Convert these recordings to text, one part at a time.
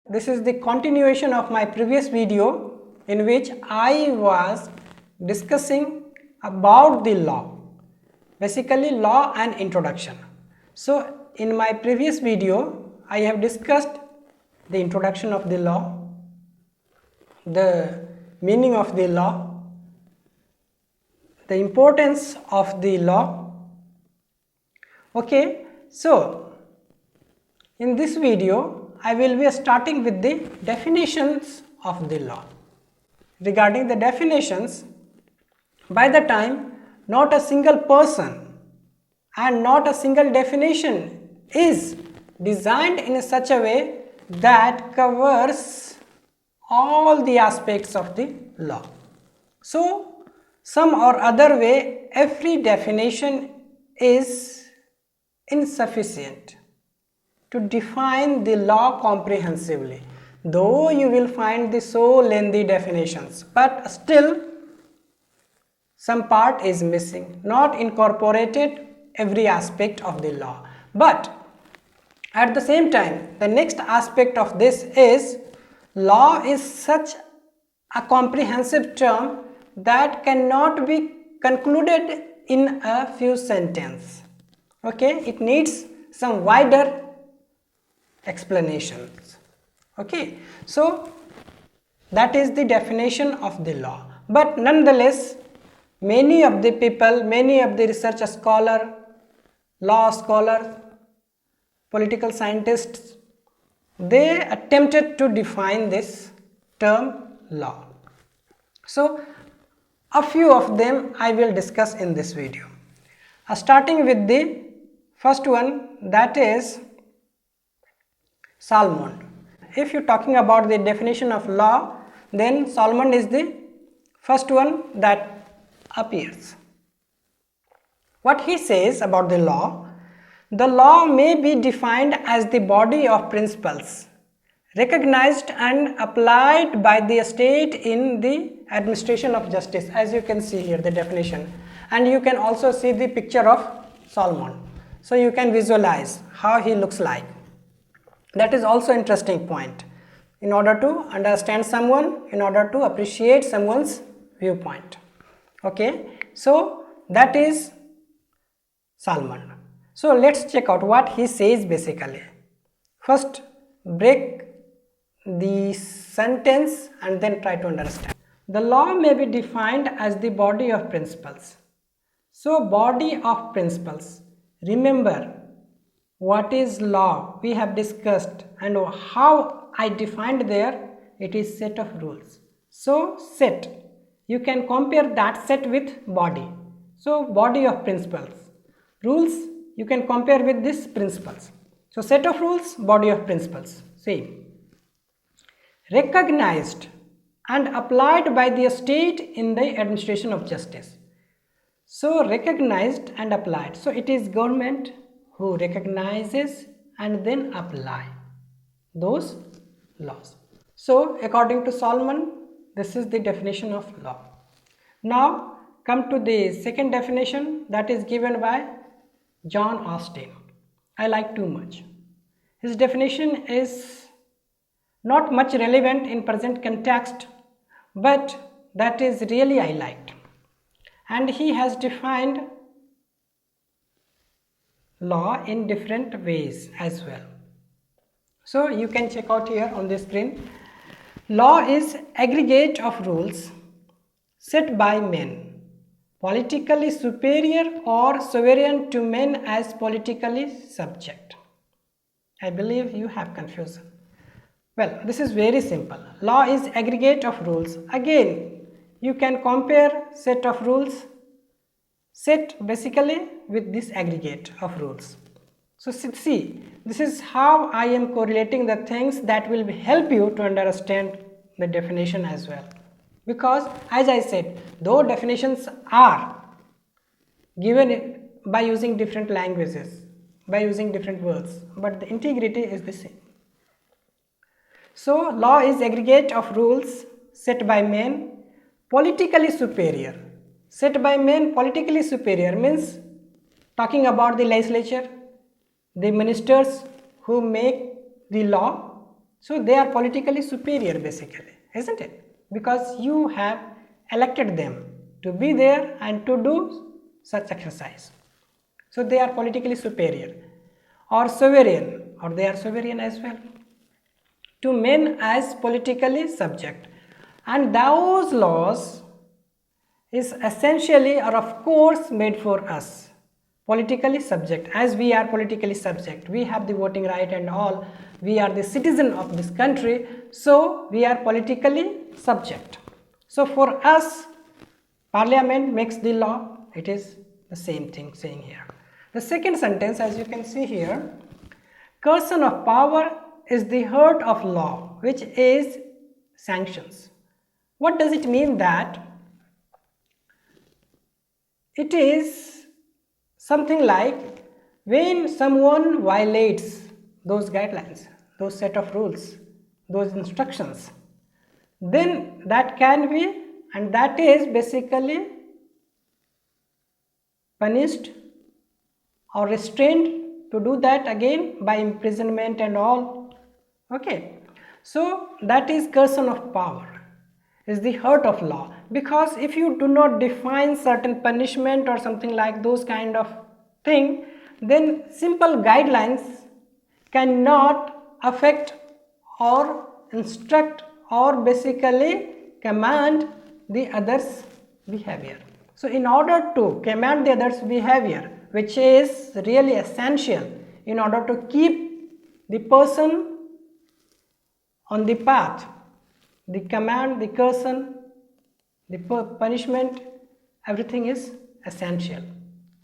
This is the continuation of my previous video in which I was discussing about the law, basically law and introduction. So in my previous video I have discussed the introduction of the law, the meaning of the law, the importance of the law. Okay, so in this video I will be starting with the definitions of the law. Regarding the definitions, by the time not a single person and not a single definition is designed in such a way that covers all the aspects of the law. So some or other way every definition is insufficient to define the law comprehensively, though you will find the so lengthy definitions, but still some part is missing, not incorporated every aspect of the law. But at the same time, the next aspect of this is law is such a comprehensive term that cannot be concluded in a few sentences. Okay, it needs some wider explanations. Okay, so that is the definition of the law. But nonetheless, many of the people, many of the research scholars, law scholars, political scientists, they attempted to define this term law. So a few of them I will discuss in this video. Starting with the first one, that is Salmond. If you are talking about the definition of law, then Salmond is the first one that appears. What he says about the law may be defined as the body of principles recognized and applied by the state in the administration of justice. As you can see here the definition, and you can also see the picture of Salmond, so you can visualize how he looks like. That is also interesting point in order to understand someone, in order to appreciate someone's viewpoint. Okay, so that is Salmond. So let's check out what he says basically. First, break the sentence and then try to understand. The law may be defined as the body of principles. So body of principles, remember what is law we have discussed, and how I defined there, it is set of rules. So set, you can compare that set with body. So body of principles, rules you can compare with this principles. So set of rules, body of principles, same. Recognized and applied by the state in the administration of justice. So recognized and applied, so it is government who recognizes and then apply those laws. So according to Salmond, this is the definition of law. Now come to the second definition that is given by John Austin. I like too much. His definition is not much relevant in present context, but that is really I liked. And he has defined law in different ways as well. So you can check out here on the screen. Law is aggregate of rules set by men, politically superior or sovereign to men as politically subject. I believe you have confusion. Well, this is very simple. Law is aggregate of rules. Again, you can compare set of rules, set basically with this aggregate of rules. So see, this is how I am correlating the things that will help you to understand the definition as well. Because as I said, though definitions are given by using different languages, by using different words, but the integrity is the same. So law is aggregate of rules set by men, politically superior. Set by men, politically superior means talking about the legislature, the ministers who make the law, So they are politically superior basically, isn't it? Because you have elected them to be there and to do such exercise. So they are politically superior or sovereign, or they are sovereign as well, to men as politically subject. And those laws is essentially or of course made for us, politically subject. As we are politically subject, we have the voting right and all, we are the citizen of this country, so we are politically subject. So for us, parliament makes the law. It is the same thing saying here. The second sentence, as you can see here, curson of power is the heart of law, which is sanctions. What does it mean? That it is something like when someone violates those guidelines, those set of rules, those instructions, then that can be, and that is basically punished or restrained to do that again by imprisonment and all. Okay, so that is curson of power, is the heart of law, because if you do not define certain punishment or something like those kind of thing, then simple guidelines cannot affect or instruct or basically command the others behavior. So in order to command the others behavior, which is really essential in order to keep the person on the path, the command, the curson, the punishment, everything is essential.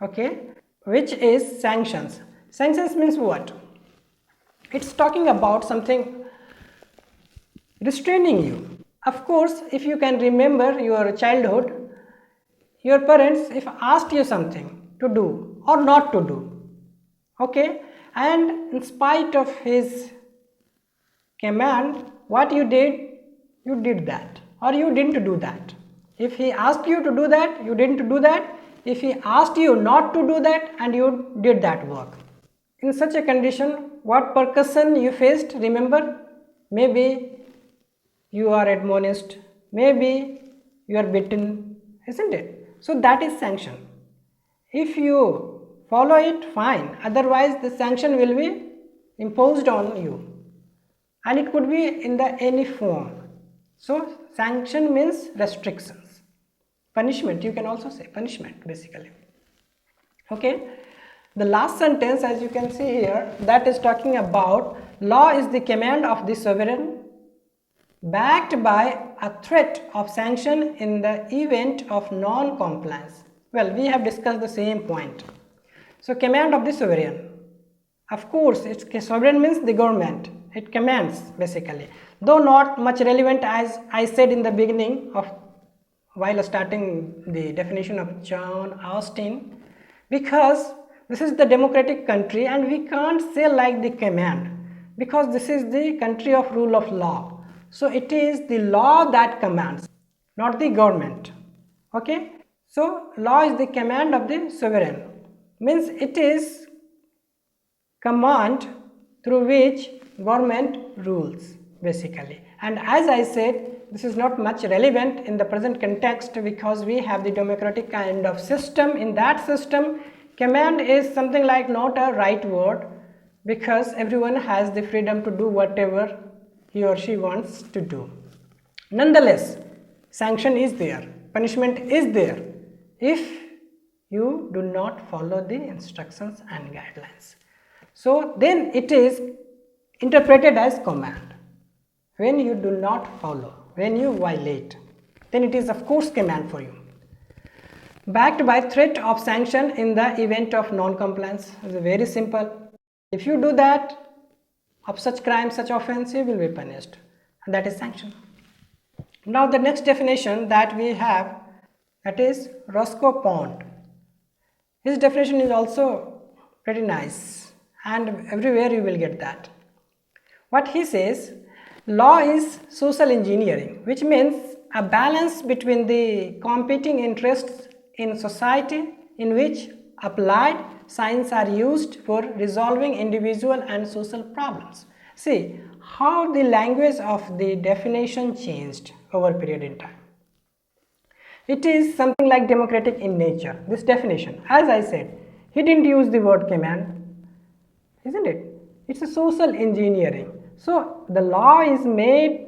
Okay, which is sanctions. Sanctions means what? It's talking about something restraining you. Of course, if you can remember your childhood, your parents if asked you something to do or not to do, okay, and in spite of his command, what you did that, or you didn't do that. If he asked you to do that, you didn't do that. If he asked you not to do that, and you did that work. In such a condition, what percussion you faced? Remember, maybe you are admonished, maybe you are bitten, isn't it? So that is sanction. If you follow it, fine. Otherwise, the sanction will be imposed on you, and it could be in the any form. So sanction means restrictions. Punishment, you can also say punishment basically. Okay, the last sentence, as you can see here, that is talking about law is the command of the sovereign backed by a threat of sanction in the event of non-compliance. Well, we have discussed the same point. So command of the sovereign, of course, it's sovereign means the government, it commands basically, though not much relevant, as I said in the beginning of while starting the definition of John Austin, because this is the democratic country and we can't say like the command, because this is the country of rule of law. So it is the law that commands, not the government. Okay, so law is the command of the sovereign, means it is command through which government rules basically. And as I said, this is not much relevant in the present context because we have the democratic kind of system. In that system, command is something like not a right word, because everyone has the freedom to do whatever he or she wants to do. Nonetheless, sanction is there, punishment is there if you do not follow the instructions and guidelines. So then it is interpreted as command. When you do not follow, when you violate, then it is of course command for you. Backed by threat of sanction in the event of non-compliance. It is very simple. If you do that, of such crime, such offense, you will be punished, and that is sanction. Now the next definition that we have, that is Roscoe Pond. His definition is also pretty nice, and everywhere you will get that. What he says, law is social engineering, which means a balance between the competing interests in society in which applied science are used for resolving individual and social problems. See, how the language of the definition changed over a period in time. It is something like democratic in nature. This definition, as I said, he didn't use the word command, isn't it? It's a social engineering. So the law is made,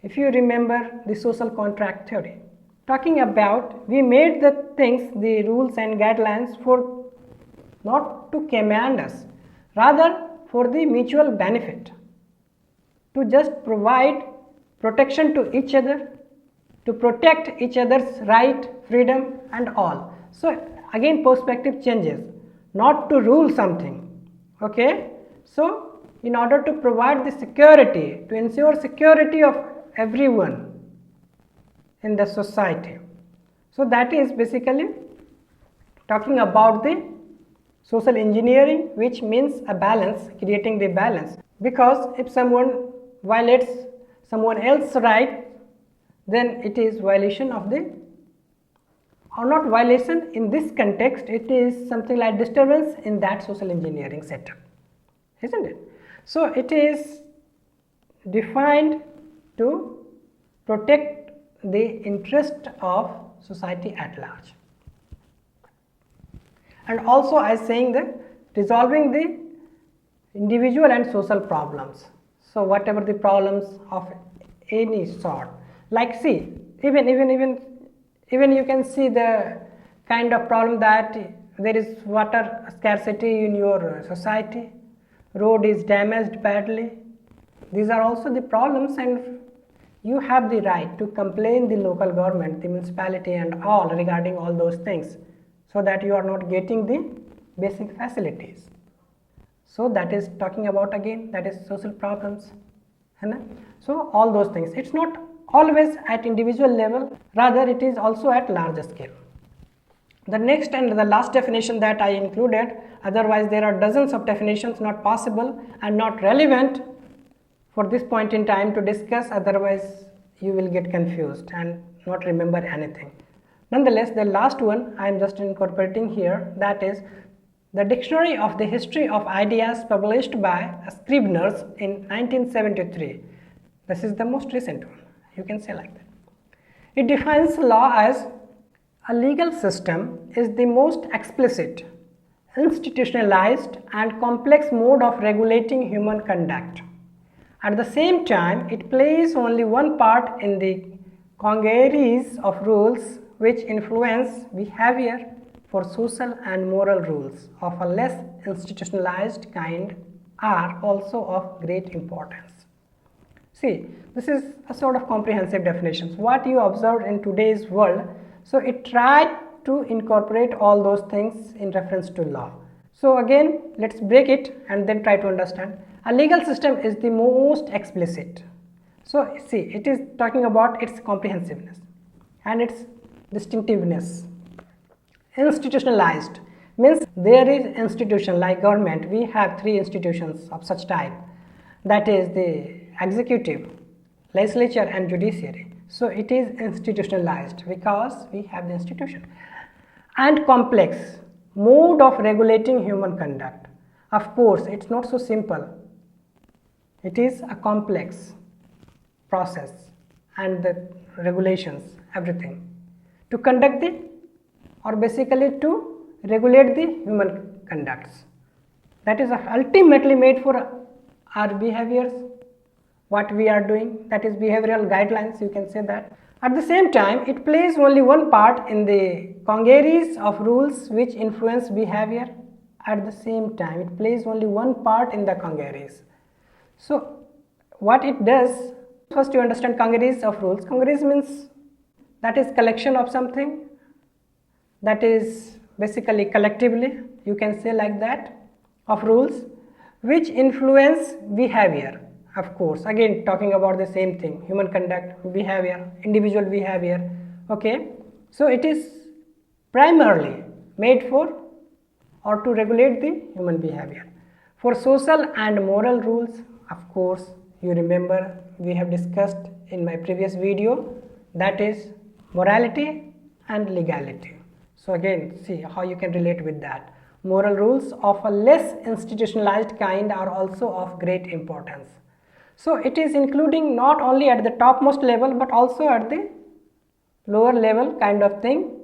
if you remember the social contract theory, talking about we made the things, the rules and guidelines for not to command us, rather for the mutual benefit, to just provide protection to each other, to protect each other's right, freedom and all. So again perspective changes, not to rule something, okay. So in order to provide the security, to ensure security of everyone in the society. So that is basically talking about the social engineering, which means a balance, creating the balance, because if someone violates someone else's right, then it is violation of the, or not violation in this context, it is something like disturbance in that social engineering setup, isn't it? So it is defined to protect the interest of society at large, and also as saying that resolving the individual and social problems. So whatever the problems of any sort, like see, even you can see the kind of problem that there is water scarcity in your society, road is damaged badly. These are also the problems, and you have the right to complain the local government, the municipality and all regarding all those things, so that you are not getting the basic facilities. So that is talking about, again, that is social problems. So all those things, it's not always at individual level, rather it is also at larger scale. The next and the last definition that I included, otherwise there are dozens of definitions not possible and not relevant for this point in time to discuss, otherwise you will get confused and not remember anything. Nonetheless, the last one I am just incorporating here, that is the Dictionary of the History of Ideas, published by Scribners in 1973. This is the most recent one, you can say like that. It defines law as a legal system is the most explicit, institutionalized and complex mode of regulating human conduct. At the same time, it plays only one part in the congeries of rules which influence behavior, for social and moral rules of a less institutionalized kind are also of great importance. See, this is a sort of comprehensive definitions, what you observed in today's world. So it tried to incorporate all those things in reference to law. So again, let's break it and then try to understand. A legal system is the most explicit. So see, it is talking about its comprehensiveness and its distinctiveness. Institutionalized means there is institution like government. We have three institutions of such type, that is the executive, legislature and judiciary. So it is institutionalized because we have the institution. And complex, mode of regulating human conduct. Of course, it's not so simple. It is a complex process, and the regulations, everything, to conduct the, or basically to regulate the human conducts. That is ultimately made for our behaviors, what we are doing, that is behavioral guidelines, you can say that. At the same time, it plays only one part in the congeries of rules which influence behavior. At the same time, it plays only one part in the congeries. So what it does, first you understand congeries of rules. Congeries means that is collection of something, that is basically collectively, you can say like that, of rules which influence behavior. Of course, again talking about the same thing, human conduct, behavior, individual behavior, okay. So it is primarily made for or to regulate the human behavior. For social and moral rules, of course, you remember we have discussed in my previous video, that is morality and legality. So again, see how you can relate with that. Moral rules of a less institutionalized kind are also of great importance. So it is including not only at the topmost level but also at the lower level kind of thing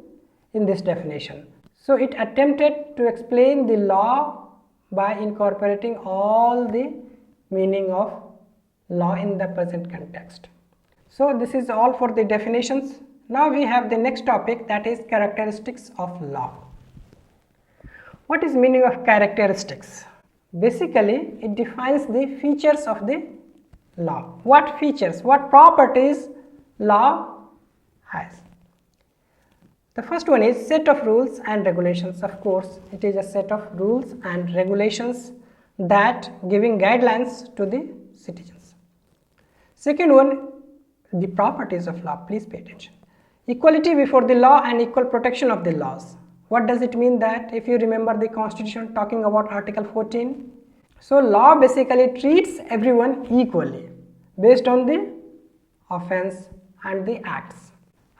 in this definition. So it attempted to explain the law by incorporating all the meaning of law in the present context. So this is all for the definitions. Now we have the next topic, that is characteristics of law. What is meaning of characteristics? Basically, it defines the features of the law. What features, what properties law has? The first one is set of rules and regulations. Of course, it is a set of rules and regulations that giving guidelines to the citizens. Second one, the properties of law. Please pay attention. Equality before the law and equal protection of the laws. What does it mean? That if you remember the constitution talking about article 14, so law basically treats everyone equally based on the offense and the acts,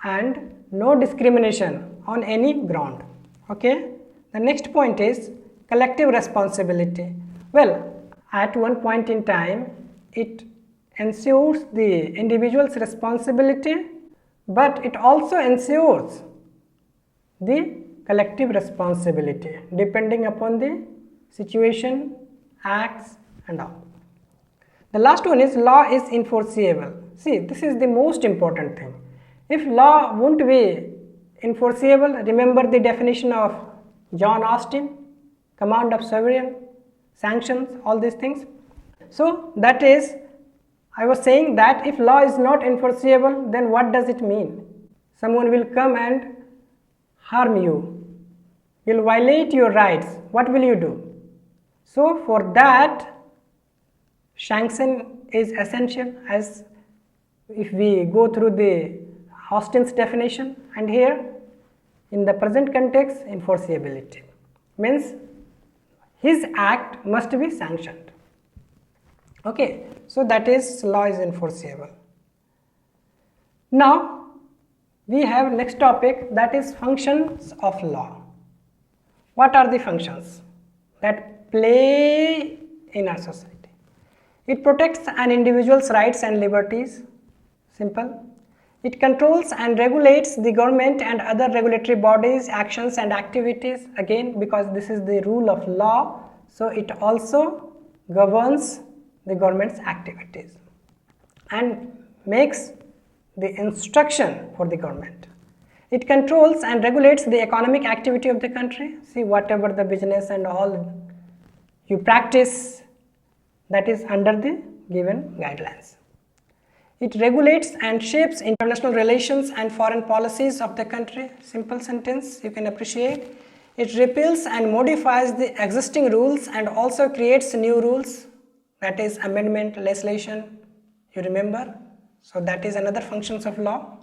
and no discrimination on any ground. Okay, the next point is collective responsibility. Well, at one point in time it ensures the individual's responsibility, but it also ensures the collective responsibility depending upon the situation, acts and all. The last one is law is enforceable. See, this is the most important thing. If law won't be enforceable, remember the definition of John Austin, command of sovereign, sanctions, all these things. So that is, I was saying that if law is not enforceable, then what does it mean? Someone will come and harm you, will violate your rights. What will you do? So for that, sanction is essential, as if we go through the Austin's definition, and here in the present context, enforceability means his act must be sanctioned. Okay, so that is law is enforceable. Now we have next topic, that is functions of law. What are the functions that play in our society? It protects an individual's rights and liberties. Simple. It controls and regulates the government and other regulatory bodies' actions and activities. Again, because this is the rule of law, so it also governs the government's activities and makes the instruction for the government. It controls and regulates the economic activity of the country. See, whatever the business and all you practice, that is under the given guidelines. It regulates and shapes international relations and foreign policies of the country. Simple sentence, you can appreciate. It repeals and modifies the existing rules and also creates new rules, that is amendment, legislation, you remember. So that is another functions of law.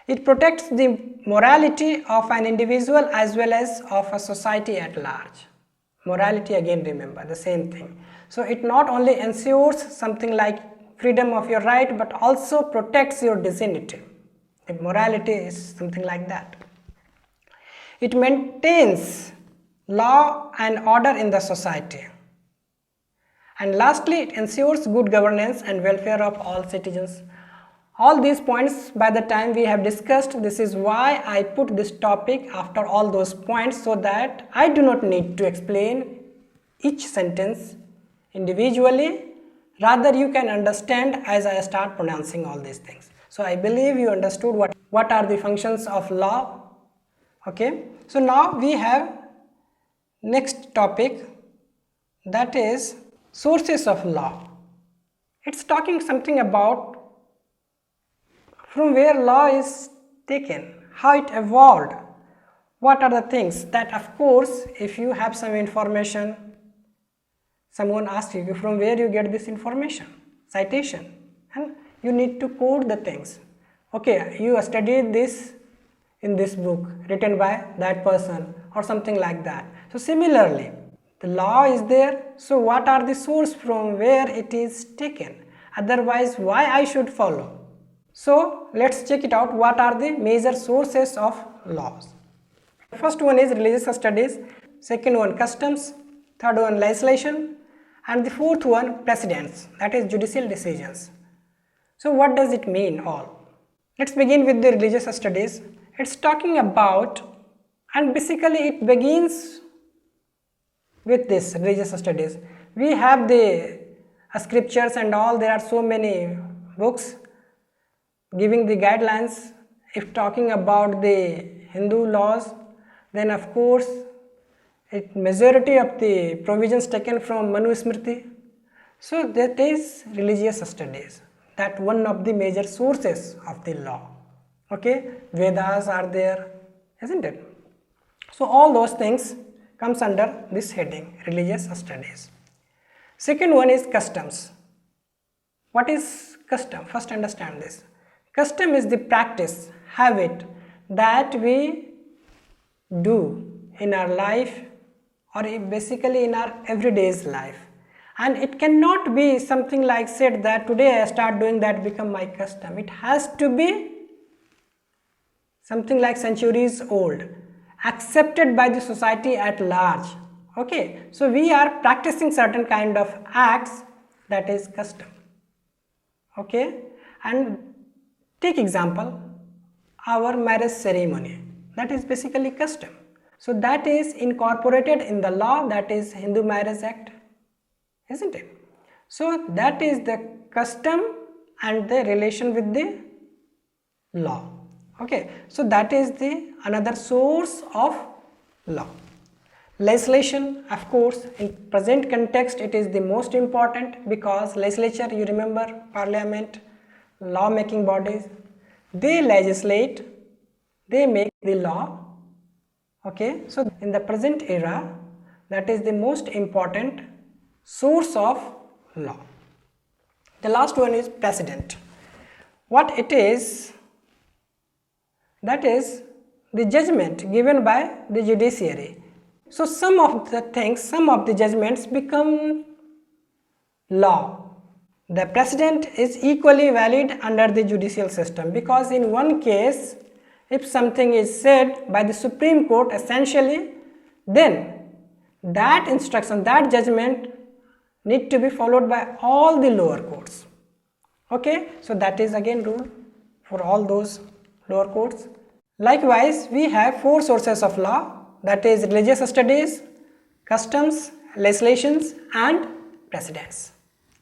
It protects the morality of an individual as well as of a society at large. Morality, again remember the same thing. So it not only ensures something like freedom of your right, but also protects your dignity. If morality is something like that. It maintains law and order in the society. And lastly, it ensures good governance and welfare of all citizens. All these points by the time we have discussed, this is why I put this topic after all those points, so that I do not need to explain each sentence individually. Rather, you can understand as I start pronouncing all these things. So I believe you understood what are the functions of law. Okay. So now we have next topic, that is sources of law. It's talking something about from where law is taken, how it evolved, what are the things that, of course, if you have some information, someone asks you from where you get this information, citation, and you need to quote the things. Okay, you studied this in this book written by that person or something like that. So similarly, the law is there, so what are the source from where it is taken? Otherwise, why I should follow? So let's check it out. What are the major sources of laws? The first one is religious studies, second one customs, third one legislation, and the fourth one precedents, that is judicial decisions. So what does it mean all? Let's begin with the religious studies. It's talking about, and basically it begins with this religious studies. We have the scriptures and all, there are so many books giving the guidelines. If talking about the Hindu laws, then of course majority of the provisions taken from Manu Smriti. So that is religious studies, that one of the major sources of the law. Okay, Vedas are there, isn't it? So all those things comes under this heading, religious studies. Second one is customs. What is custom? First understand this. Custom is the practice, habit that we do in our life or basically in our everyday's life. And it cannot be something like said that today I start doing that become my custom. It has to be something like centuries old, accepted by the society at large. Okay, so we are practicing certain kind of acts, that is custom. Okay, and take example, our marriage ceremony, that is basically custom. So that is incorporated in the law, that is Hindu Marriage Act, isn't it? So that is the custom and the relation with the law. Okay, so that is the another source of law. Legislation, of course, in present context it is the most important, because legislature, you remember, parliament, law making bodies, they legislate, they make the law. Okay, so in the present era, that is the most important source of law. The last one is precedent. What it is? That is the judgment given by the judiciary. So some of the things, some of the judgments become law. The precedent is equally valid under the judicial system, because in one case, if something is said by the Supreme Court essentially, then that instruction, that judgment need to be followed by all the lower courts. Okay, so that is again rule for all those lower courts. Likewise, we have four sources of law, that is religious studies, customs, legislations and precedents.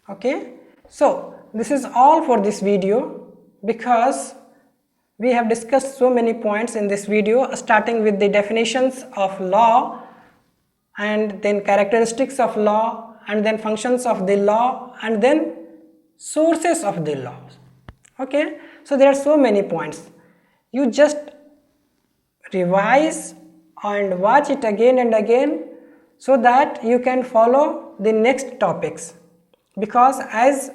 Okay, so this is all for this video, because we have discussed so many points in this video, starting with the definitions of law, and then characteristics of law, and then functions of the law, and then sources of the law. Okay, so there are so many points. You just revise and watch it again and again, so that you can follow the next topics, because as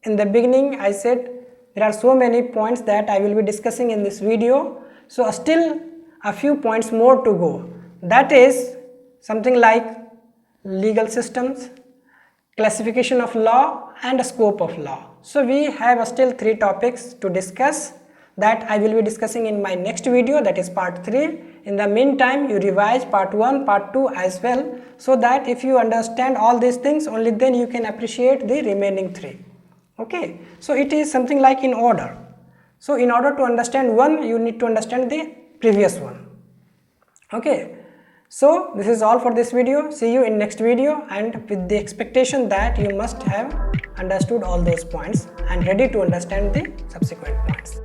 in the beginning I said, there are so many points that I will be discussing in this video. So still a few points more to go, that is something like legal systems, classification of law and scope of law. So we have still 3 topics to discuss, that I will be discussing in my next video, that is part 3. In the meantime, you revise part 1, part 2 as well, so that if you understand all these things, only then you can appreciate the remaining 3. Okay, so it is something like in order. So in order to understand one, you need to understand the previous one. Okay, so this is all for this video. See you in next video, and with the expectation that you must have understood all those points and ready to understand the subsequent points.